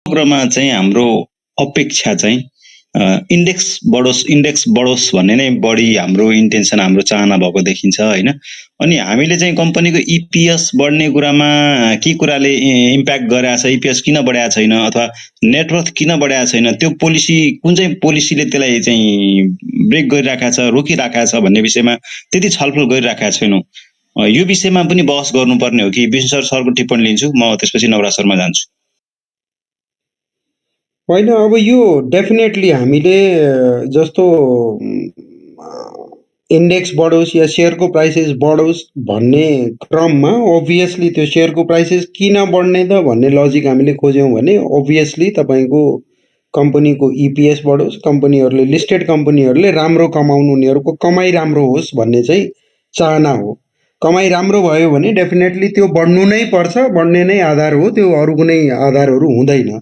समग्रमा चाहिँ हाम्रो अपेक्षा चाहिँ इन्डेक्स बढोस् भन्ने नै बढी हाम्रो इन्टेन्सन, हाम्रो चाहना भएको देखिन्छ हैन। अनि हामीले चाहिँ कम्पनीको इपिएस बढ्ने कुरामा के कुराले इम्प्याक्ट गरेछ, इपिएस किन बढाएको छैन अथवा नेटवर्थ किन बढाएको छैन, त्यो पोलिसी कुन चाहिँ पोलिसीले त्यसलाई चाहिँ ब्रेक गरिराखेको छ, रोकिराखेको छ भन्ने विषयमा त्यति छलफल गरिराखेका छैनौँ। यो विषयमा पनि बहस गर्नुपर्ने हो कि? विष्णु सरको टिप्पणी लिन्छु, म त्यसपछि नवराज शर्मा जान्छु। होइन, अब यो डेफिनेटली हामीले जस्तो इन्डेक्स बढोस् या सेयरको प्राइसेस बढोस् भन्ने क्रममा अभियसली त्यो सेयरको प्राइसेस किन बढ्ने त भन्ने लजिक हामीले खोज्यौँ भने अभियसली तपाईँको कम्पनीको इपिएस बढोस्, कम्पनीहरूले लिस्टेड कम्पनीहरूले राम्रो कमाउनु, उनीहरूको कमाइ राम्रो होस् भन्ने चाहिँ चाहना हो। कमाइ राम्रो भयो भने डेफिनेटली त्यो बढ्नु नै पर्छ, बढ्ने नै आधार हो, त्यो अरू कुनै आधारहरू हुँदैन।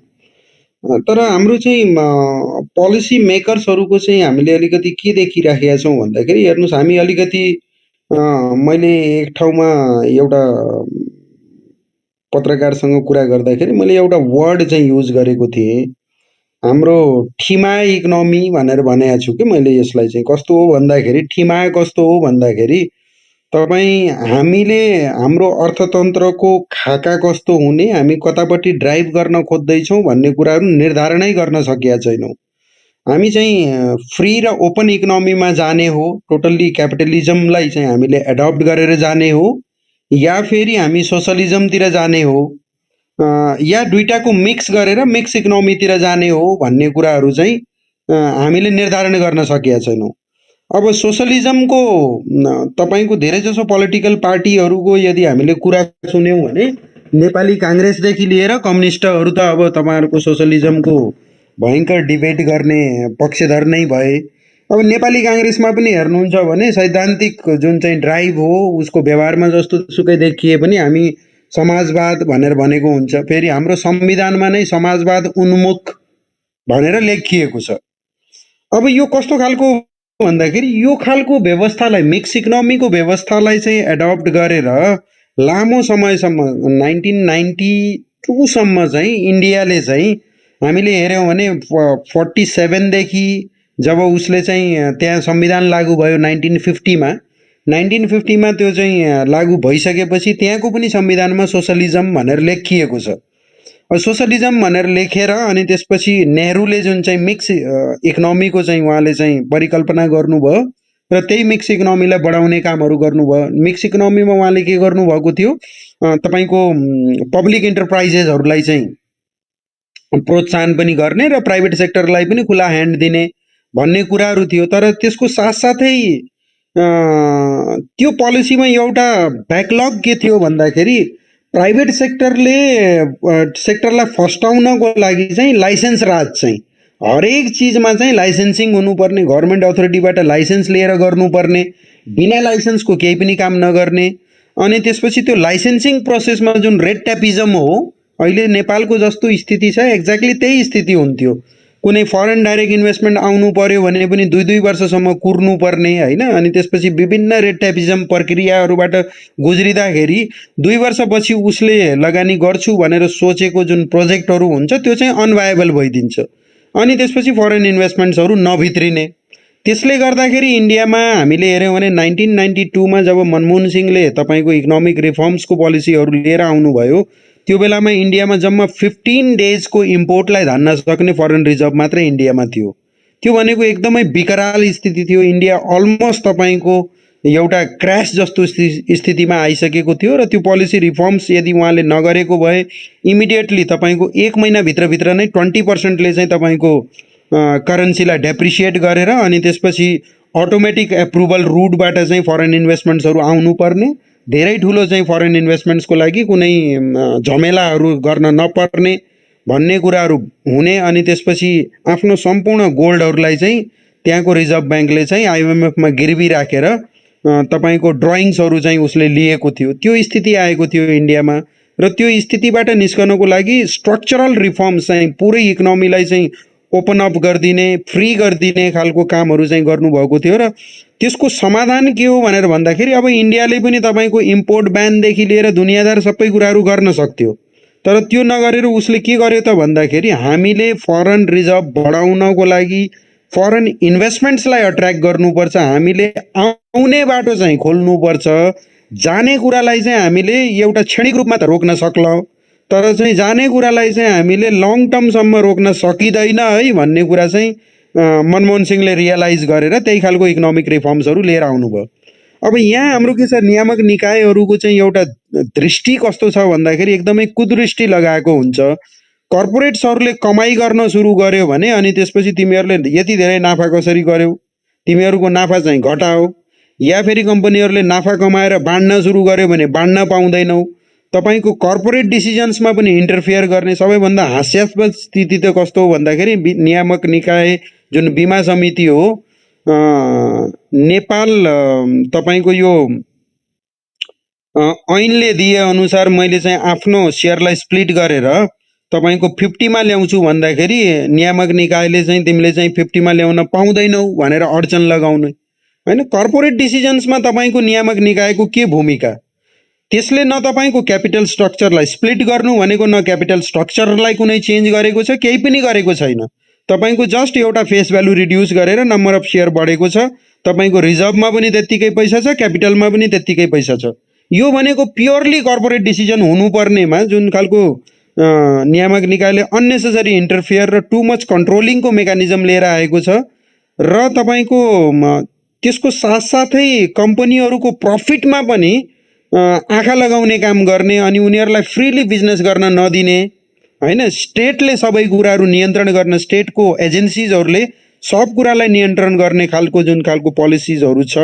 तर हाम्रो चाहिँ पोलिसी मेकर्सहरूको चाहिँ हामीले अलिकति के देखिराखेका छौँ भन्दाखेरि हेर्नुहोस्, हामी अलिकति मैले एक ठाउँमा एउटा पत्रकारसँग कुरा गर्दाखेरि मैले एउटा वर्ड चाहिँ युज गरेको थिएँ, हाम्रो ठिमाए इकोनोमी भनेर भनेको छु कि मैले यसलाई चाहिँ। कस्तो हो भन्दाखेरि, ठिमाए कस्तो हो भन्दाखेरि तपाईँ हामीले हाम्रो अर्थतन्त्रको खाका कस्तो हुने, हामी कतापट्टि ड्राइभ गर्न खोज्दैछौँ भन्ने कुराहरू निर्धारणै गर्न सकेका छैनौँ। हामी चाहिँ फ्री र ओपन इकोनोमीमा जाने हो, टोटल्ली क्यापिटलिजमलाई चाहिँ हामीले एडप्ट गरेर जाने हो, या फेरि हामी सोसलिजमतिर जाने हो, या दुइटाको मिक्स गरेर मिक्स इकोनोमीतिर जाने हो भन्ने कुराहरू चाहिँ हामीले निर्धारण गर्न सकेका छैनौँ। अब सोसलिजमको तपाईँको धेरैजसो पोलिटिकल पार्टीहरूको यदि हामीले कुरा सुन्यौँ भने नेपाली काङ्ग्रेसदेखि लिएर कम्युनिस्टहरू त अब तपाईँहरूको सोसलिजमको भयङ्कर डिबेट गर्ने पक्षधर नै भए। अब नेपाली काङ्ग्रेसमा पनि हेर्नुहुन्छ भने सैद्धान्तिक जुन चाहिँ ड्राइभ हो उसको व्यवहारमा जस्तो सुकै देखिए पनि हामी समाजवाद भनेर भनेको हुन्छ, फेरि हाम्रो संविधानमा नै समाजवाद उन्मुख भनेर लेखिएको छ। अब यो कस्तो खालको भन्दाखेरि यो खालको व्यवस्थालाई, मिक्स इकोनोमीको व्यवस्थालाई चाहिँ एडप्ट गरेर लामो समयसम्म 1992 सम्म चाहिँ इन्डियाले चाहिँ हामीले हेऱ्यौँ भने 47 देखि जब उसले चाहिँ त्यहाँ संविधान लागू भयो 1950 मा त्यो चाहिँ लागू भइसकेपछि त्यहाँको पनि संविधानमा सोसलिजम भनेर लेखिएको छ। सोसलिजम भनेर लेखेर अनि त्यसपछि नेहरूले जुन चाहिँ मिक्स इकोनोमीको चाहिँ उहाँले चाहिँ परिकल्पना गर्नुभयो र त्यही मिक्स इकोनोमीलाई बढाउने कामहरू गर्नुभयो। मिक्स इकोनोमीमा उहाँले के गर्नुभएको थियो, तपाईँको पब्लिक इन्टरप्राइजेसहरूलाई चाहिँ प्रोत्साहन पनि गर्ने र प्राइभेट सेक्टरलाई पनि खुला ह्यान्ड दिने भन्ने कुराहरू थियो। तर त्यसको साथसाथै त्यो पोलिसीमा एउटा ब्याकलग के थियो भन्दाखेरि प्राइभेट सेक्टरलाई फस्टाउनको लागि चाहिँ लाइसेन्स राज चाहिँ हरेक चिजमा चाहिँ लाइसेन्सिङ हुनुपर्ने, गभर्मेन्ट अथोरिटीबाट लाइसेन्स लिएर गर्नुपर्ने, बिना लाइसेन्सको केही पनि काम नगर्ने। अनि त्यसपछि त्यो लाइसेन्सिङ प्रोसेसमा जुन रेड ट्यापिजम हो, अहिले नेपालको जस्तो स्थिति छ एक्ज्याक्टली त्यही स्थिति हुन्थ्यो। कुनै फरेन डाइरेक्ट इन्भेस्टमेन्ट आउनु पर्यो भने पनि 2-2 वर्षसम्म कुर्नु पर्ने हैन। अनि त्यसपछि विभिन्न रेड ट्यापिजम प्रक्रियाहरूबाट गुज्रिँदाखेरि 2 वर्षपछि उसले लगानी गर्छु भनेर सोचेको जुन प्रोजेक्टहरू हुन्छ त्यो चाहिँ अनभायबल भइदिन्छ। अनि त्यसपछि फरेन इन्भेस्टमेन्ट्सहरू नभित्रिने। त्यसले गर्दाखेरि इन्डियामा हामीले हेऱ्यौँ भने 1992 मा जब मनमोहन सिंहले तपाईँको इकोनोमिक रिफर्म्सको पोलिसीहरू लिएर आउनुभयो, त्यो बेलामा इन्डियामा जम्मा 15 डेजको इम्पोर्टलाई धान्न सक्ने फरेन रिजर्भ मात्रै इन्डियामा थियो। त्यो भनेको एकदमै विकराल स्थिति थियो। इन्डिया अलमोस्ट तपाईँको एउटा क्रास जस्तो स्थितिमा आइसकेको थियो र त्यो पोलिसी रिफर्म्स यदि उहाँले नगरेको भए इमिडिएटली तपाईँको 1 महिनाभित्रभित्र नै 20%ले चाहिँ तपाईँको करेन्सीलाई डेप्रिसिएट गरेर अनि त्यसपछि अटोमेटिक एप्रुभल रुटबाट चाहिँ फरेन इन्भेस्टमेन्ट्सहरू आउनुपर्ने, धेरै ठुलो चाहिँ फरेन इन्भेस्टमेन्ट्सको लागि कुनै झमेलाहरू गर्न नपर्ने भन्ने कुराहरू हुने। अनि त्यसपछि आफ्नो सम्पूर्ण गोल्डहरूलाई चाहिँ त्यहाँको रिजर्भ ब्याङ्कले चाहिँ आइएमएफमा गिरवी राखेर तपाईँको ड्रइङ्सहरू चाहिँ उसले लिएको थियो। त्यो स्थिति आएको थियो इन्डियामा र त्यो स्थितिबाट निस्कनको लागि स्ट्रक्चरल रिफर्म्स चाहिँ पुरै इकोनोमीलाई चाहिँ ओपन अप गरिदिने, फ्री गरिदिने खालको कामहरू चाहिँ गर्नुभएको थियो। र त्यसको समाधान के हो भनेर भन्दाखेरि अब इन्डियाले पनि तपाईँको इम्पोर्ट ब्यानदेखि लिएर दुनियाँदार सबै कुराहरू गर्न सक्थ्यो, तर त्यो नगरेर उसले के गर्यो त भन्दाखेरि हामीले फरेन रिजर्भ बढाउनको लागि फरेन इन्भेस्टमेन्ट्सलाई अट्र्याक्ट गर्नुपर्छ, हामीले आउने बाटो चाहिँ खोल्नुपर्छ, जाने कुरालाई चाहिँ हामीले एउटा क्षणिक रूपमा त रोक्न सक्लौँ, तर चाहिँ जाने कुरालाई चाहिँ हामीले लङ टर्मसम्म रोक्न सकिँदैन है भन्ने कुरा चाहिँ मनमोहन सिंहले रियलाइज गरेर त्यही खालको इकोनोमिक रिफर्म्सहरू लिएर आउनुभयो। अब यहाँ हाम्रो के छ, नियामक निकायहरूको चाहिँ एउटा दृष्टि कस्तो छ भन्दाखेरि एकदमै कुदृष्टि लगाएको हुन्छ। कर्पोरेट्सहरूले कमाइ गर्न सुरु गर्यो भने अनि त्यसपछि तिमीहरूले यति धेरै नाफा कसरी गर्यौ, तिमीहरूको नाफा चाहिँ घटाओ, या फेरि कम्पनीहरूले नाफा कमाएर बाँड्न सुरु गर्यो भने बाँड्न पाउँदैनौ। तपाईँको कर्पोरेट डिसिजन्समा पनि इन्टरफियर गर्ने सबैभन्दा हास्यास्पद स्थिति त कस्तो हो भन्दाखेरि नियामक निकाय जुन बिमा समिति हो, नेपाल तपाईँको यो ऐनले दिए अनुसार मैले चाहिँ आफ्नो सेयरलाई स्प्लिट गरेर तपाईँको 50मा ल्याउँछु भन्दाखेरि नियामक निकायले चाहिँ तिमीले चाहिँ 50मा ल्याउन पाउँदैनौ भनेर अडचन लगाउने हैन। कर्पोरेट डिसिजन्समा तपाईँको नियामक निकायको के भूमिका? त्यसले न तपाईँको क्यापिटल स्ट्रक्चरलाई स्प्लिट गर्नु भनेको, न क्यापिटल स्ट्रक्चरलाई कुनै चेन्ज गरेको छ, केही पनि गरेको छैन। तपाईँको जस्ट एउटा फेस भ्यालु रिड्युस गरेर नम्बर अफ सेयर बढेको छ, तपाईँको रिजर्भमा पनि त्यत्तिकै पैसा छ, क्यापिटलमा पनि त्यत्तिकै पैसा छ। यो भनेको प्योरली कर्पोरेट डिसिजन हुनुपर्नेमा जुन खालको नियामक निकायले अननेसेसरी इन्टरफियर र टु मच कन्ट्रोलिङको मेकानिजम लिएर आएको छ र तपाईँको त्यसको साथसाथै कम्पनीहरूको प्रफिटमा पनि आँखा लगाउने काम गर्ने अनि उनीहरूलाई फ्रीली बिजनेस गर्न नदिने हैन। स्टेटले सबै कुराहरू नियन्त्रण गर्न, स्टेटको एजेन्सिजहरूले सब कुरालाई नियन्त्रण गर्ने खालको जुन खालको पोलिसिजहरू छ,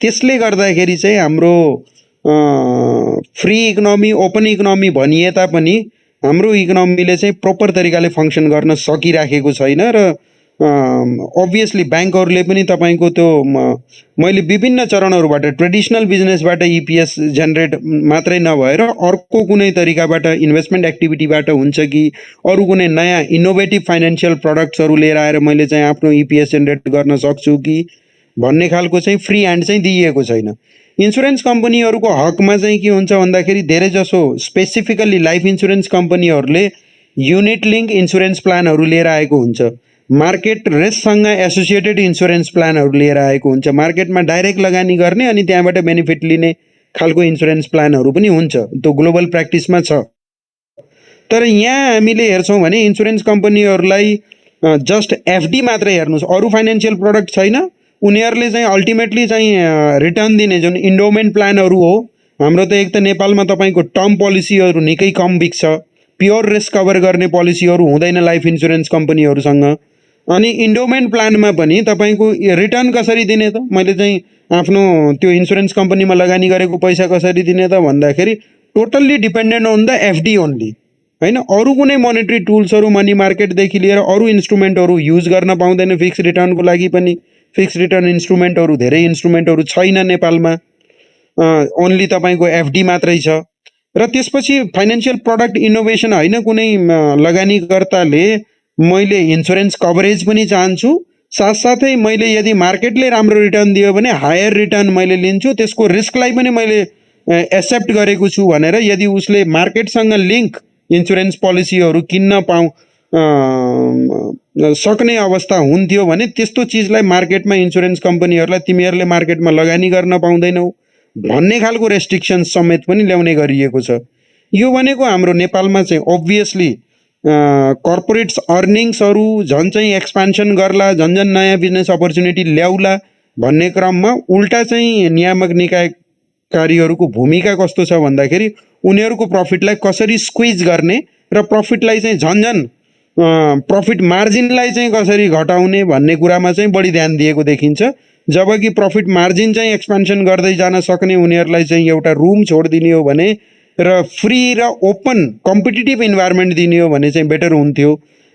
त्यसले गर्दाखेरि चाहिँ हाम्रो फ्री इकोनोमी, ओपन इकोनोमी भनिए तापनि हाम्रो इकोनोमीले चाहिँ प्रोपर तरिकाले फङ्सन गर्न सकिराखेको छैन र अभियसली ब्याङ्कहरूले पनि तपाईँको त्यो मैले विभिन्न चरणहरूबाट ट्रेडिसनल बिजनेसबाट इपिएस जेनेरेट मात्रै नभएर अर्को कुनै तरिकाबाट इन्भेस्टमेन्ट एक्टिभिटीबाट हुन्छ कि अरू कुनै नयाँ इनोभेटिभ फाइनेन्सियल प्रडक्ट्सहरू लिएर आएर मैले चाहिँ आफ्नो इपिएस जेनेरेट गर्न सक्छु कि भन्ने खालको चाहिँ फ्री ह्यान्ड चाहिँ दिइएको छैन। इन्सुरेन्स कम्पनीहरूको हकमा चाहिँ के हुन्छ भन्दाखेरि धेरैजसो स्पेसिफिकल्ली लाइफ इन्सुरेन्स कम्पनीहरूले युनिट लिङ्क इन्सुरेन्स प्लानहरू लिएर आएको हुन्छ, मार्केट रिस्कसँग एसोसिएटेड इन्सुरेन्स प्लानहरू लिएर आएको हुन्छ, मार्केटमा डाइरेक्ट लगानी गर्ने अनि त्यहाँबाट बेनिफिट लिने खालको इन्सुरेन्स प्लानहरू पनि हुन्छ, त्यो ग्लोबल प्र्याक्टिसमा छ। तर यहाँ हामीले हेर्छौँ भने इन्सुरेन्स कम्पनीहरूलाई जस्ट एफडी मात्रै हेर्नुहोस्, अरू फाइनेन्सियल प्रडक्ट छैन। उनीहरूले चाहिँ अल्टिमेटली चाहिँ रिटर्न दिने जुन इन्डोमेन्ट प्लानहरू हो, हाम्रो त एक त नेपालमा तपाईँको टर्म पोलिसीहरू निकै कम बिक्छ, प्योर रिस्क कभर गर्ने पोलिसीहरू हुँदैन लाइफ इन्सुरेन्स कम्पनीहरूसँग। अनि इन्डोमेन्ट प्लानमा पनि तपाईँको रिटर्न कसरी दिने त, मैले चाहिँ आफ्नो त्यो इन्सुरेन्स कम्पनीमा लगानी गरेको पैसा कसरी दिने त भन्दाखेरि totally dependent on the FD only हैन। अरू कुनै मोनेटरी टुल्सहरू मनी मार्केटदेखि लिएर अरू इन्स्ट्रुमेन्टहरू युज गर्न पाउँदैन फिक्स रिटर्नको लागि पनि। फिक्स रिटर्न इन्स्ट्रुमेन्टहरू धेरै इन्स्ट्रुमेन्टहरू छैन नेपालमा, ओन्ली तपाईँको एफडी मात्रै छ। र त्यसपछि फाइनेन्सियल प्रडक्ट इनोभेसन होइन, कुनै लगानीकर्ताले मैले इन्सुरेन्स कभरेज पनि चाहन्छु, साथसाथै मैले यदि मार्केटले राम्रो रिटर्न दियो भने हायर रिटर्न मैले लिन्छु, त्यसको रिस्कलाई पनि मैले एक्सेप्ट गरेको छु भनेर यदि उसले मार्केटसँग लिङ्क इन्सुरेन्स पोलिसीहरू किन्न सक्ने अवस्था हुन्थ्यो भने त्यस्तो चिजलाई मार्केटमा इन्सुरेन्स कम्पनीहरूलाई तिमीहरूले मार्केटमा लगानी गर्न पाउँदैनौ भन्ने खालको रेस्ट्रिक्सन समेत पनि ल्याउने गरिएको छ। यो भनेको हाम्रो नेपालमा चाहिँ अभियसली कर्पोरेट्स अर्निङ्सहरू झन् चाहिँ एक्सपान्सन गर्ला, झन् झन् नयाँ बिजनेस अपर्च्युनिटी ल्याउला भन्ने क्रममा उल्टा चाहिँ नियामक निकायकारीहरूको भूमिका कस्तो छ भन्दाखेरि उनीहरूको प्रफिटलाई कसरी स्क्विज गर्ने र प्रफिटलाई चाहिँ झन् झन् प्रफिट मार्जिनलाई चाहिँ कसरी घटाउने भन्ने कुरामा चाहिँ बढी ध्यान दिएको देखिन्छ। जबकि प्रफिट मार्जिन चाहिँ एक्सपान्सन गर्दै जान सक्ने उनीहरूलाई चाहिँ एउटा रुम छोडिदिने हो भने र फ्री र ओपन कम्पिटिटिभ इन्भाइरोमेन्ट दिने हो भने चाहिँ बेटर हुन्थ्यो।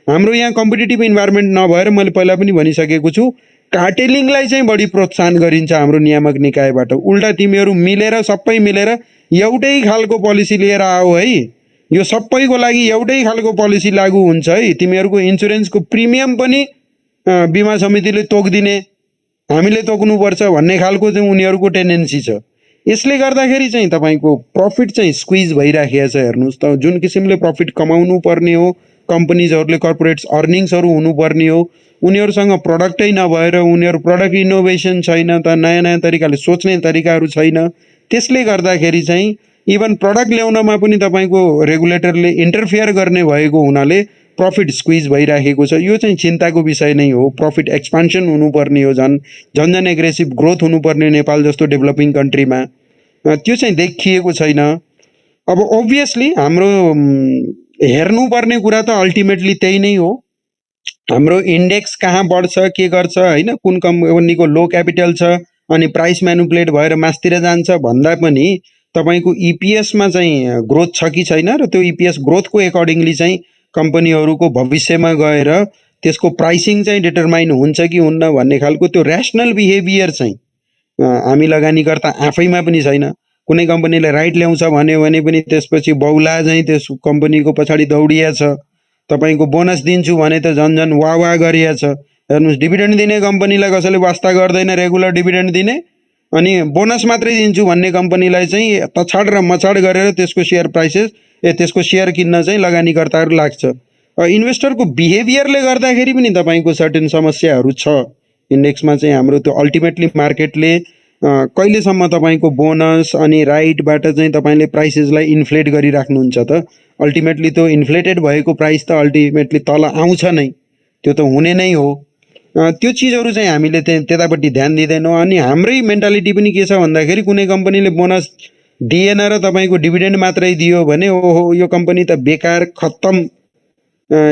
हाम्रो यहाँ कम्पिटिटिभ इन्भाइरोमेन्ट नभएर मैले पहिला पनि भनिसकेको छु, कार्टेलिङलाई चाहिँ बढी प्रोत्साहन गरिन्छ हाम्रो नियामक निकायबाट। उल्टा तिमीहरू मिलेर सबै मिलेर एउटै खालको पोलिसी लिएर आऊ है, यो सबैको लागि एउटै खालको पोलिसी लागू हुन्छ है, तिमीहरूको इन्सुरेन्सको प्रिमियम पनि बिमा समितिले तोकिदिने, हामीले तोक्नुपर्छ भन्ने खालको चाहिँ उनीहरूको टेन्डेन्सी छ। यसले गर्दाखेरि चाहिँ तपाईँको प्रफिट चाहिँ स्क्विज भइराखेको छ। हेर्नुहोस् त, जुन किसिमले प्रफिट कमाउनु पर्ने हो, कम्पनीजहरूले कर्पोरेट्स अर्निङ्सहरू हुनुपर्ने हो, उनीहरूसँग प्रडक्टै नभएर उनीहरू प्रडक्ट इनोभेसन छैन त, नयाँ नयाँ तरिकाले सोच्ने तरिकाहरू छैन। त्यसले गर्दाखेरि चाहिँ इभन प्रडक्ट ल्याउनमा पनि तपाईँको रेगुलेटरले इन्टरफियर गर्ने भएको हुनाले प्रफिट स्क्विज भइराखेको छ। यो चाहिँ चिन्ताको विषय नै हो। प्रफिट एक्सपान्सन हुनुपर्ने हो, झन् एग्रेसिभ ग्रोथ हुनुपर्ने नेपाल जस्तो डेभलपिङ कन्ट्रीमा, त्यो चाहिँ देखिएको छैन। अब ओभियसली हाम्रो हेर्नुपर्ने कुरा त अल्टिमेटली त्यही नै हो, हाम्रो इन्डेक्स कहाँ बढ्छ के गर्छ होइन, कुन कम्पनीको लो क्यापिटल छ अनि प्राइस म्यानुपुलेट भएर मासतिर जान्छ भन्दा पनि तपाईँको इपिएसमा चाहिँ ग्रोथ छ कि छैन र त्यो इपिएस ग्रोथको एकर्डिङली चाहिँ कम्पनीहरूको भविष्यमा गएर त्यसको प्राइसिङ चाहिँ डिटरमाइन हुन्छ कि हुन्न भन्ने खालको त्यो ऱ्यासनल बिहेभियर चाहिँ हामी लगानीकर्ता आफैमा पनि छैन। कुनै कम्पनीले राइट ल्याउँछ भन्यो भने पनि त्यसपछि बौला चाहिँ त्यस कम्पनीको पछाडि दौडिया छ। तपाईँको बोनस दिन्छु भने त झन् झन् वाह गरिया छ। हेर्नुहोस्, डिभिडेन्ड दिने कम्पनीलाई कसैले वास्ता गर्दैन रेगुलर डिभिडेन्ड दिने, अनि बोनस मात्रै दिन्छु भन्ने कम्पनीलाई चाहिँ तछाड र मछाड गरेर त्यसको सेयर प्राइसेस त्यसको सेयर किन्न चाहिँ लगानीकर्ताहरू लाग्छ। इन्भेस्टरको बिहेभियरले गर्दाखेरि पनि तपाईँको सर्टेन समस्याहरू छ। इन्डेक्समा चाहिँ हाम्रो त्यो अल्टिमेटली मार्केटले कहिलेसम्म तपाईँको बोनस अनि राइटबाट चाहिँ तपाईँले प्राइसेसलाई इन्फ्लेट गरिराख्नुहुन्छ त? अल्टिमेटली त्यो इन्फ्लेटेड भएको प्राइस त अल्टिमेटली तल आउँछ नै, त्यो त हुने नै हो। त्यो चिजहरू चाहिँ हामीले त्यतापट्टि ध्यान दिँदैनौँ। अनि हाम्रै मेन्टालिटी पनि के छ भन्दाखेरि कुनै कम्पनीले बोनस दिएन र तपाईँको डिभिडेन्ड मात्रै दियो भने ओहो यो कम्पनी त बेकार खत्तम,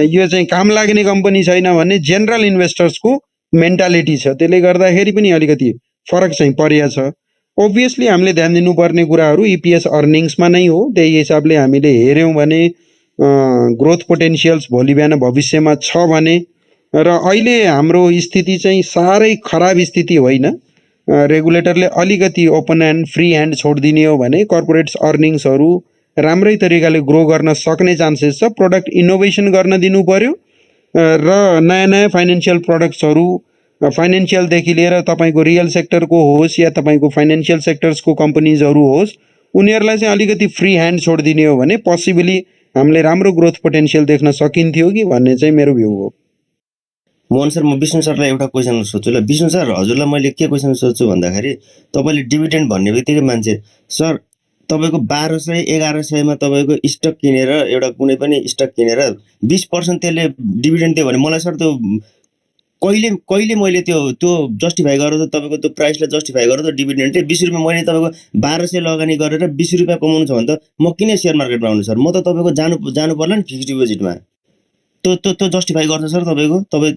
यो चाहिँ काम लाग्ने कम्पनी छैन भन्ने जेनरल इन्भेस्टर्सको मेन्टालिटी छ। त्यसले गर्दाखेरि पनि अलिकति फरक चाहिँ परिया छ। ओभियसली हामीले ध्यान दिनुपर्ने कुराहरू इपिएस अर्निङ्समा नै हो। त्यही हिसाबले हामीले हेऱ्यौँ भने ग्रोथ पोटेन्सियल्स भोलि बिहान भविष्यमा छ भने, र अहिले हाम्रो स्थिति चाहिँ साह्रै खराब स्थिति होइन। रेगुलेटरले अलिकति ओपन ह्यान्ड फ्री ह्यान्ड छोडिदिने हो भने कर्पोरेट्स अर्निङ्सहरू राम्रै तरिकाले ग्रो गर्न सक्ने चान्सेस छ। प्रोडक्ट इनोभेसन गर्न दिनु पर्यो र नयाँ नयाँ फाइनेन्सियल प्रडक्ट्सहरू, फाइनेन्सियलदेखि लिएर तपाईँको रियल सेक्टरको होस् या तपाईँको फाइनेन्सियल सेक्टर्सको कम्पनीजहरू होस्, उनीहरूलाई चाहिँ अलिकति फ्री ह्यान्ड छोडिदिने हो भने पोसिबली हामीले राम्रो ग्रोथ पोटेन्सियल देख्न सकिन्थ्यो कि भन्ने चाहिँ मेरो भ्यू हो। मोहन सर, म विष्णु सरलाई एउटा क्वेसन सोध्छु ल। विष्णु सर, हजुरलाई मैले के क्वेसन सोध्छु भन्दाखेरि तपाईँले डिभिडेन्ड भन्ने बित्तिकै मान्छे सर तपाईँको 1200 1100मा तपाईँको स्टक किनेर, एउटा कुनै पनि स्टक किनेर 20% त्यसले डिभिडेन्ड दियो भने मलाई सर त्यो कहिले मैले त्यो जस्टिफाई गरेर त तपाईँको त्यो प्राइसलाई जस्टिफाई गरेर त डिभिडेन्ड 20 रुपियाँ मैले तपाईँको 1200 लगानी गरेर 20 रुपियाँ कमाउनु छ भने त म किन सेयर मार्केटमा आउनु सर? म त तपाईँको जानु पर्ला नि फिक्स्ड डिपोजिटमा। त्यो जस्टिफाई गर्छ सर तपाईँको? तपाईँ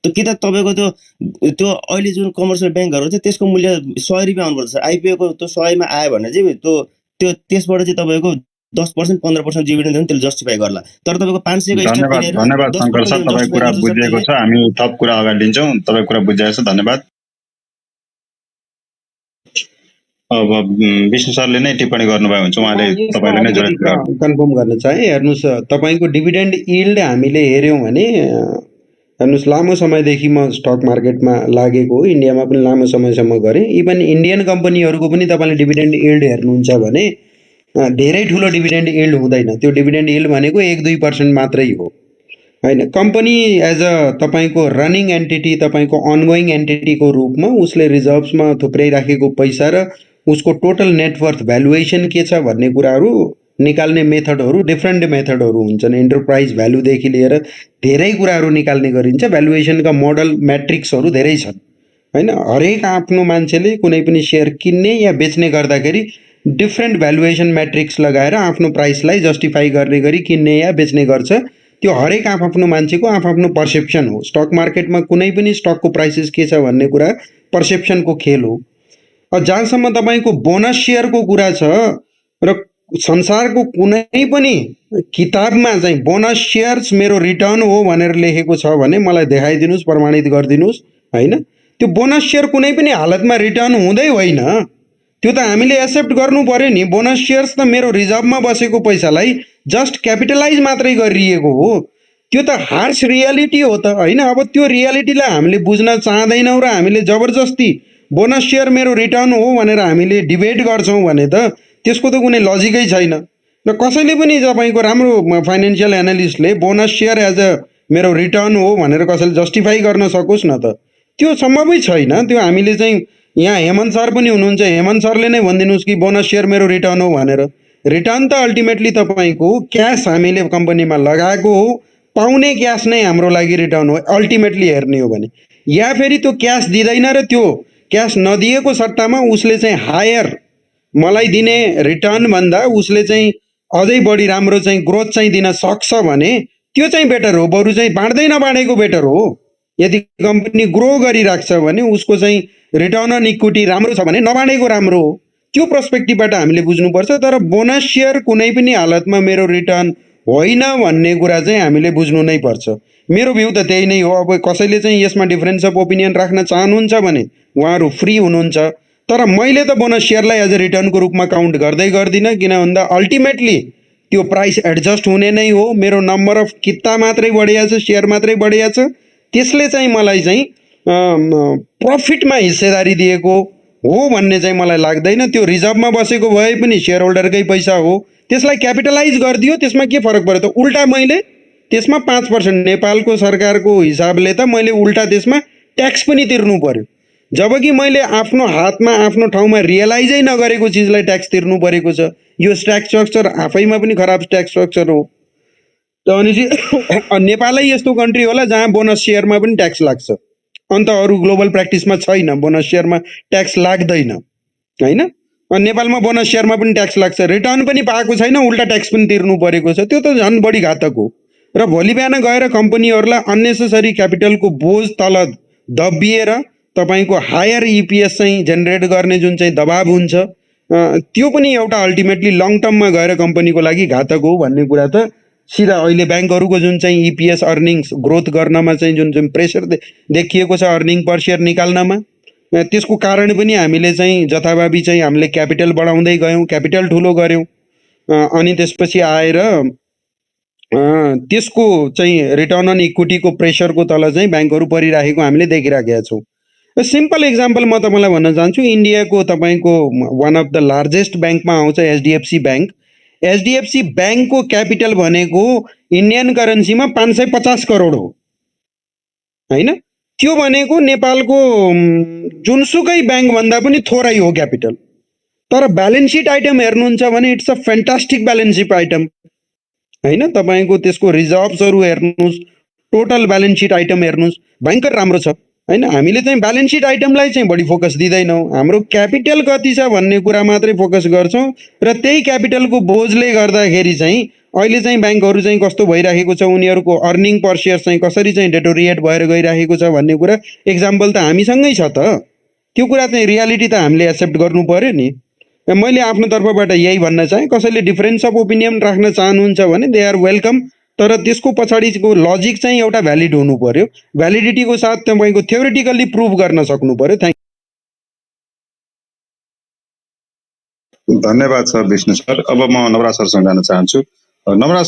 त्यो कि त तपाईँको त्यो अहिले जुन कमर्सियल ब्याङ्कहरू छ त्यसको मूल्य 100 रुपियाँ आउनुपर्छ सर। आइपिओको त्यो 100मा आयो भने चाहिँ त्यो त्यसबाट चाहिँ तपाईँको 10% 15% डिभिडेन्ड दिनु, त्यसले जस्टिफाई गर्ला। तर तपाईँको 500 को स्टक किनेर धन्यवाद शङ्कर सर, तपाईँ कुरा बुझिएको छ। हामी थप कुरा अगाडि लिन्छौँ। तपाईँ कुरा बुझिएको छ, धन्यवाद। अब विष्णु सरले नै टिप्पणी गर्नुभयो हुन्छ, उहाँले तपाईँले नै कन्फर्म गर्न चाहे। हेर्नुहोस्, तपाईँको डिभिडेन्ड यिल्ड हामीले हेऱ्यौँ भने हेर्नुहोस्, लामो समयदेखि म स्टक मार्केटमा लागेको हो, इन्डियामा पनि लामो समयसम्म गरेँ। इभन इन्डियन कम्पनीहरूको पनि तपाईँले डिभिडेन्ड यिल्ड हेर्नुहुन्छ भने धेरै ठुलो डिभिडेन्ड यिल्ड हुँदैन। त्यो डिभिडेन्ड यिल्ड भनेको 1-2% मात्रै हो होइन। कम्पनी एज अ तपाईँको रनिङ एन्टिटी, तपाईँको अनगोइङ एन्टिटीको रूपमा उसले रिजर्भ्समा थुप्राइराखेको पैसा र उसको टोटल नेटवर्थ भ्यालुएसन के छ भन्ने कुराहरू निकाल्ने मेथडहरू डिफ्रेन्ट मेथडहरू हुन्छन्। इन्टरप्राइज भ्यालुदेखि लिएर धेरै कुराहरू निकाल्ने गरिन्छ। भ्यालुएसनका मोडल म्याट्रिक्सहरू धेरै छन् होइन। हरेक आफ्नो मान्छेले कुनै पनि सेयर किन्ने या बेच्ने गर्दाखेरि डिफ्रेन्ट भ्यालुएसन म्याट्रिक्स लगाएर आफ्नो प्राइसलाई जस्टिफाई गर्ने गरी किन्ने या बेच्ने गर्छ। त्यो हरेक आफ्नो मान्छेको आफ्नो पर्सेप्सन हो। स्टक मार्केटमा कुनै पनि स्टकको प्राइसेस के छ भन्ने कुरा पर्सेप्सनको खेल हो। जहाँसम्म तपाईँको बोनस सेयरको कुरा छ र संसारको कुनै पनि किताबमा चाहिँ बोनस सेयर्स मेरो रिटर्न हो भनेर लेखेको छ भने मलाई देखाइदिनुहोस्, प्रमाणित गरिदिनुहोस् होइन। त्यो बोनस सेयर कुनै पनि हालतमा रिटर्न हुँदै होइन। त्यो त हामीले एक्सेप्ट गर्नु पर्यो नि। बोनस सेयर्स त मेरो रिजर्भमा बसेको पैसालाई जस्ट क्यापिटलाइज मात्रै गरिएको हो। त्यो त हार्स रियालिटी हो त होइन। अब त्यो रियालिटीलाई हामीले बुझ्न चाहँदैनौँ र हामीले जबरजस्ती बोनस सेयर मेरो रिटर्न हो भनेर हामीले डिबेट गर्छौँ भने त त्यसको त कुनै लजिकै छैन। र कसैले पनि तपाईँको राम्रो फाइनेन्सियल एनालिस्टले बोनस सेयर एज अ मेरो रिटर्न हो भनेर कसैले जस्टिफाई गर्न सकोस् न त, त्यो सम्भवै छैन। त्यो हामीले चाहिँ यहाँ हेमन्त सर पनि हुनुहुन्छ, हेमन्त सरले नै भनिदिनुहोस् कि बोनस सेयर मेरो रिटर्न हो भनेर। रिटर्न त अल्टिमेटली तपाईँको क्यास हामीले कम्पनीमा लगाएको हो, पाउने क्यास नै हाम्रो लागि रिटर्न हो अल्टिमेटली हेर्ने हो भने। या फेरि त्यो क्यास दिँदैन र त्यो क्यास नदिएको सट्टामा उसले चाहिँ हायर मलाई दिने रिटर्न भन्दा उसले चाहिँ अझै बढी राम्रो चाहिँ ग्रोथ चाहिँ दिन सक्छ भने त्यो चाहिँ बेटर हो, बरु चाहिँ बाँड्दै नबाँडेको बेटर हो। यदि कम्पनी ग्रो गरिराख्छ भने उसको चाहिँ रिटर्न अन इक्विटी राम्रो छ भने नबाँडेको राम्रो हो। त्यो पर्सपेक्टिभबाट हामीले बुझ्नुपर्छ। तर बोनस सेयर कुनै पनि हालतमा मेरो रिटर्न होइन भन्ने कुरा चाहिँ हामीले बुझ्नु नै पर्छ। मेरो भ्यू त त्यही नै हो। अब कसैले चाहिँ यसमा डिफरेन्स अफ ओपिनियन राख्न चाहनुहुन्छ भने उहाँहरू फ्री हुनुहुन्छ। तर मैले त बोनस सेयरलाई एज अ रिटर्नको रूपमा काउन्ट गर्दै गर्दिनँ, किन भन्दा अल्टिमेटली त्यो प्राइस एडजस्ट हुने नै हो। मेरो नम्बर अफ किता मात्रै बढिया छ, सेयर मात्रै बढिया छ, त्यसले चाहिँ मलाई चाहिँ प्रफिटमा हिस्सेदारी दिएको हो भन्ने चाहिँ मलाई लाग्दैन। त्यो रिजर्भमा बसेको भए पनि सेयर होल्डरकै पैसा हो, त्यसलाई क्यापिटलाइज गरिदियो, त्यसमा के फरक पर्यो त? उल्टा मैले त्यसमा 5% नेपालको सरकारको हिसाबले त मैले उल्टा त्यसमा ट्याक्स पनि तिर्नु पर्यो, जबकि मैले आफ्नो हातमा आफ्नो ठाउँमा रियलाइजै नगरेको चिजलाई ट्याक्स तिर्नु परेको छ। यो ट्याक्स स्ट्रक्चर आफैमा पनि खराब ट्याक्स स्ट्रक्चर हो। भनेपछि नेपालै यस्तो कन्ट्री होला जहाँ बोनस सेयरमा पनि ट्याक्स लाग्छ, अन्त अरू ग्लोबल प्र्याक्टिसमा छैन, बोनस सेयरमा ट्याक्स लाग्दैन होइन। अनि नेपालमा बोनस सेयरमा पनि ट्याक्स लाग्छ, रिटर्न पनि पाएको छैन, उल्टा ट्याक्स पनि तिर्नु परेको छ। त्यो त झन् बढी घातक हो। र भोलि बिहान गएर कम्पनीहरूलाई अन्नेसेसरी क्यापिटलको बोझ तल दबिएर तपाईँको हायर इपिएस चाहिँ जेनेरेट गर्ने जुन चाहिँ दबाब हुन्छ, त्यो पनि एउटा अल्टिमेटली लङ टर्ममा गएर कम्पनीको लागि घातक हो भन्ने कुरा त सिधा अहिले ब्याङ्कहरूको जुन चाहिँ इपिएस अर्निङ्स ग्रोथ गर्नमा चाहिँ जुन जुन प्रेसर देखिएको छ अर्निङ पर सेयर निकाल्नमा, त्यसको कारण पनि हामीले चाहिँ जथाभावी चाहिँ हामीले क्यापिटल बढाउँदै गयौँ, क्यापिटल ठुलो गऱ्यौँ, अनि त्यसपछि आएर त्यसको चाहिँ रिटर्न अन इक्विटीको प्रेसरको तल चाहिँ ब्याङ्कहरू परिराखेको हामीले देखिराखेका छौँ। सिम्पल इक्जाम्पल म तपाईँलाई भन्न चाहन्छु, इन्डियाको तपाईँको वान अफ द लार्जेस्ट ब्याङ्कमा आउँछ एचडिएफसी ब्याङ्क। एचडिएफसी ब्याङ्कको क्यापिटल भनेको इन्डियन करेन्सीमा 550 करोड हो होइन। त्यो भनेको नेपालको जुनसुकै ब्याङ्कभन्दा पनि थोरै हो क्यापिटल। तर ब्यालेन्स सिट आइटम हेर्नुहुन्छ भने it's a fantastic balance seat item होइन। तपाईँको त्यसको रिजर्भ्सहरू हेर्नुहोस्, टोटल ब्यालेन्स सिट आइटम हेर्नुहोस्, भयङ्कर राम्रो छ होइन। हामीले चाहिँ ब्यालेन्स सिट आइटमलाई चाहिँ बढी फोकस दिँदैनौँ, हाम्रो क्यापिटल कति छ भन्ने कुरा मात्रै फोकस गर्छौँ। र त्यही क्यापिटलको बोझले गर्दाखेरि चाहिँ अहिले चाहिँ ब्याङ्कहरू चाहिँ कस्तो भइराखेको छ, उनीहरूको अर्निङ पर सेयर चाहिँ कसरी चाहिँ डेटोरिएट भएर गइराखेको छ भन्ने कुरा एक्जाम्पल त हामीसँगै छ त। त्यो कुरा चाहिँ रियालिटी त हामीले एक्सेप्ट गर्नु पर्यो नि। मैले आफ्नो तर्फबाट यही भन्न चाहेँ। कसैले डिफरेन्स अफ ओपिनियन राख्न चाहनुहुन्छ भने दे आर वेलकम, तर त्यसको पछाडिको लजिक चाहिँ एउटा भ्यालिड हुनु पर्यो। भ्यालिडिटीको साथ तपाईँको थ्योरिटिकल्ली प्रुभ गर्न सक्नु पर्यो। धन्यवाद सर, विष्णु सर। अब म नवराज सरसँग जान चाहन्छु। नवराज